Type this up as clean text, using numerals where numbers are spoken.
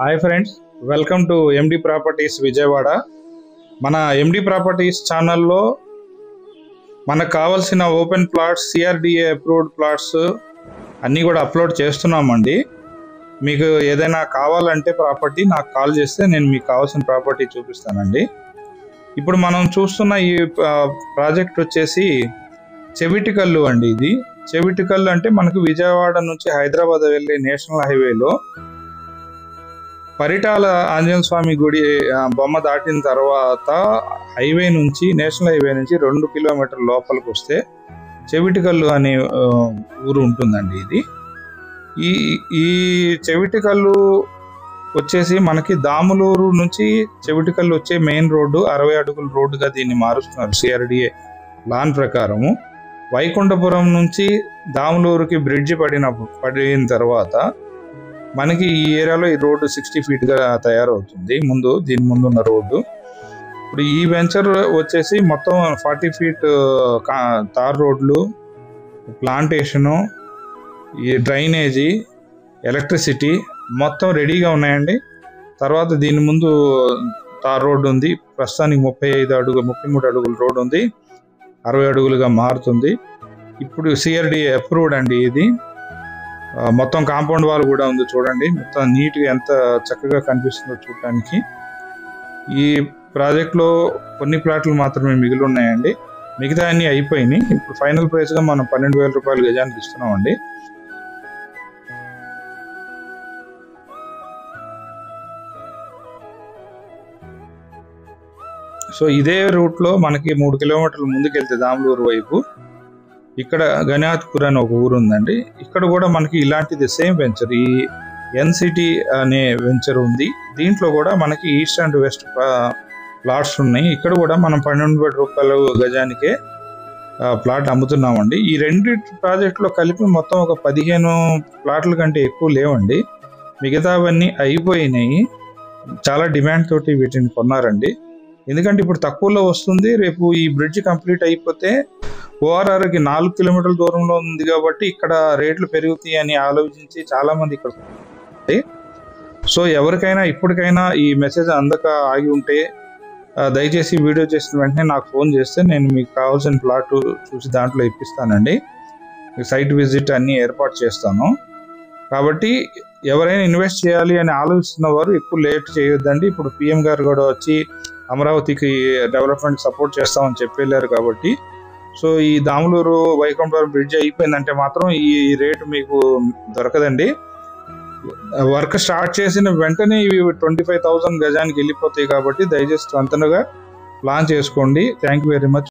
Hi friends, welcome to MD properties Vijayawada. మన ఎండి properties ఛానల్లో మనకు కావాల్సిన open plots, CRDA approved plots అన్నీ కూడా అప్లోడ్ చేస్తున్నామండి. మీకు ఏదైనా కావాలంటే ప్రాపర్టీ నాకు కాల్ చేస్తే నేను మీకు కావాల్సిన ప్రాపర్టీ చూపిస్తానండి. ఇప్పుడు మనం చూస్తున్న ఈ ప్రాజెక్ట్ వచ్చేసి చెవిటికల్లు అండి. ఇది చెవిటికల్లు అంటే మనకు విజయవాడ నుంచి హైదరాబాద్ వెళ్ళే నేషనల్ హైవేలో పరిటాల ఆంజనేయ స్వామి గుడి బొమ్మ దాటిన తర్వాత హైవే నుంచి, నేషనల్ హైవే నుంచి 2 కిలోమీటర్ల లోపలికి వస్తే చెవిటికల్లు అనే ఊరు ఉంటుందండి. ఇది ఈ చెవిటికల్లు వచ్చేసి మనకి దాములూరు నుంచి చెవిటికల్లు వచ్చే మెయిన్ రోడ్డు 60 అడుగుల రోడ్డుగా దీన్ని మారుస్తున్నారు సిఆర్డిఏ ప్లాన్ ప్రకారము. వైకుంఠపురం నుంచి దాములూరుకి బ్రిడ్జి పడిన తర్వాత మనకి ఈ ఏరియాలో ఈ రోడ్డు 60 ఫీట్గా తయారవుతుంది. దీని ముందు ఉన్న రోడ్డు. ఇప్పుడు ఈ వెంచర్ వచ్చేసి మొత్తం 40 ఫీట్ తార్ రోడ్లు, ప్లాంటేషను, ఈ డ్రైనేజీ, ఎలక్ట్రిసిటీ మొత్తం రెడీగా ఉన్నాయండి. తర్వాత దీని ముందు తార్ రోడ్డు ఉంది. ప్రస్తుతానికి 33 అడుగుల రోడ్డు ఉంది, 60 అడుగులుగా మారుతుంది. ఇప్పుడు సిఆర్డిఏ అప్రూవ్డ్ అండి. ఇది మొత్తం కాంపౌండ్ వాల్ కూడా ఉంది. చూడండి మొత్తం నీట్గా ఎంత చక్కగా కనిపిస్తుందో చూడటానికి. ఈ ప్రాజెక్ట్లో కొన్ని ప్లాట్లు మాత్రమే మిగిలి ఉన్నాయండి, మిగతా అన్నీ అయిపోయినాయి. ఇప్పుడు ఫైనల్ ప్రైస్గా మనం 12,000 రూపాయలు గజానికి ఇస్తున్నామండి. సో ఇదే రూట్లో మనకి 3 కిలోమీటర్ల ముందుకెళ్తే దాములూరు వైపు ఇక్కడ గణాత్పూర్ అని ఒక ఊరు ఉందండి. ఇక్కడ కూడా మనకి ఇలాంటిది సేమ్ వెంచర్, ఈ ఎన్సిటీ అనే వెంచర్ ఉంది. దీంట్లో కూడా మనకి ఈస్ట్ అండ్ వెస్ట్ ప్లాట్స్ ఉన్నాయి. ఇక్కడ కూడా మనం 12,000 రూపాయలు గజానికే ప్లాట్ అమ్ముతున్నామండి. ఈ రెండు ప్రాజెక్టులో కలిపి మొత్తం ఒక 15 ప్లాట్ల కంటే ఎక్కువ లేవండి. మిగతావన్నీ అయిపోయినాయి. చాలా డిమాండ్ తోటి వీటిని కొన్నారండి. ఎందుకంటే ఇప్పుడు తక్కువలో వస్తుంది. రేపు ఈ బ్రిడ్జ్ కంప్లీట్ అయిపోతే ఓఆర్ఆర్కి 4 కిలోమీటర్ల దూరంలో ఉంది కాబట్టి ఇక్కడ రేట్లు పెరుగుతాయి అని ఆలోచించి చాలామంది ఇక్కడ. సో ఎవరికైనా ఇప్పటికైనా ఈ మెసేజ్ అందక ఆగి ఉంటే దయచేసి వీడియో చేసిన వెంటనే నాకు ఫోన్ చేస్తే నేను మీకు కావాల్సిన ప్లాట్ చూసి దాంట్లో ఇప్పిస్తానండి. సైట్ విజిట్ అన్నీ ఏర్పాటు చేస్తాను. కాబట్టి ఎవరైనా ఇన్వెస్ట్ చేయాలి అని ఆలోచిస్తున్న వారు ఎక్కువ లేట్ చేయొద్దండి. ఇప్పుడు పిఎం గారు కూడా వచ్చి అమరావతికి డెవలప్మెంట్ సపోర్ట్ చేస్తామని చెప్పి వెళ్ళారు కాబట్టి. సో ఈ దాములూరు వైకుంఠపురం బ్రిడ్జ్ అయిపోయిందంటే మాత్రం ఈ రేటు మీకు దొరకదండి. వర్క్ స్టార్ట్ చేసిన వెంటనే ఇవి 25,000 గజానికి వెళ్ళిపోతాయి కాబట్టి దయచేసి తొందరగా ప్లాన్ చేసుకోండి. Thank you very much.